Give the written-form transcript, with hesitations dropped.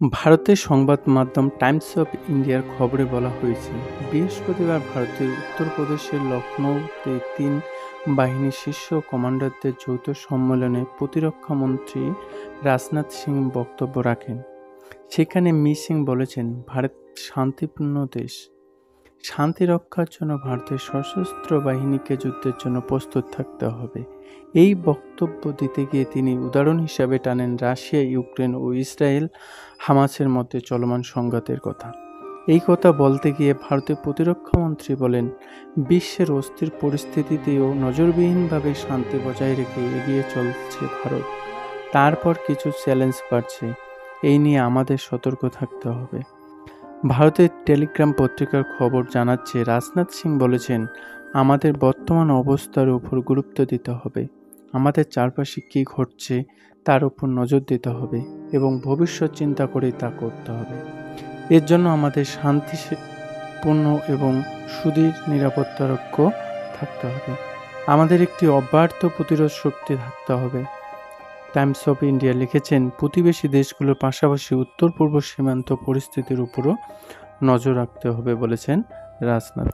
ভারতের সংবাদ মাধ্যম টাইমস অফ ইন্ডিয়ার খবরে বলা হয়েছে, বৃহস্পতিবার ভারতের উত্তরপ্রদেশের লখনৌতে ৩ বাহিনীর শীর্ষ কমান্ডারদের যৌথ সম্মেলনে প্রতিরক্ষা মন্ত্রী রাজনাথ সিং বক্তব্য রাখেন। সেখানে মি সিং বলেছেন, ভারত শান্তিপূর্ণ দেশ। শান্তি রক্ষার জন্য ভারতের সশস্ত্র বাহিনীকে যুদ্ধের জন্য প্রস্তুত থাকতে হবে। এই বক্তব্য দিতে গিয়ে তিনি উদাহরণ হিসাবে টানেন রাশিয়া, ইউক্রেন ও ইসরায়েল হামাসের মধ্যে চলমান সংঘাতের কথা। এই কথা বলতে গিয়ে ভারতের প্রতিরক্ষামন্ত্রী বলেন, বিশ্বের অস্থির পরিস্থিতিতেও নজরবিহীনভাবে শান্তি বজায় রেখে এগিয়ে চলছে ভারত। তারপর কিছু চ্যালেঞ্জ বাড়ছে, এই নিয়ে আমাদের সতর্ক থাকতে হবে। ভারতের টেলিগ্রাম পত্রিকার খবর জানাচ্ছে, রাজনাথ সিং বলেছেন, আমাদের বর্তমান অবস্থার উপর গুরুত্ব দিতে হবে, আমাদের চারপাশে কী ঘটছে তার উপর নজর দিতে হবে এবং ভবিষ্যৎ চিন্তা করেই তা করতে হবে। এর জন্য আমাদের শান্তিপূর্ণ এবং সুদৃঢ় নিরাপত্তারক্ষ থাকতে হবে। আমাদের একটি অব্যাহত প্রতিরোধ শক্তি থাকতে হবে। টাইমস অফ ইন্ডিয়া লিখেছেন, প্রতিবেশী দেশগুলোর পাশাপাশি উত্তর পূর্ব সীমান্ত পরিস্থিতির উপরও নজর রাখতে হবে বলেছেন রাজনাথ।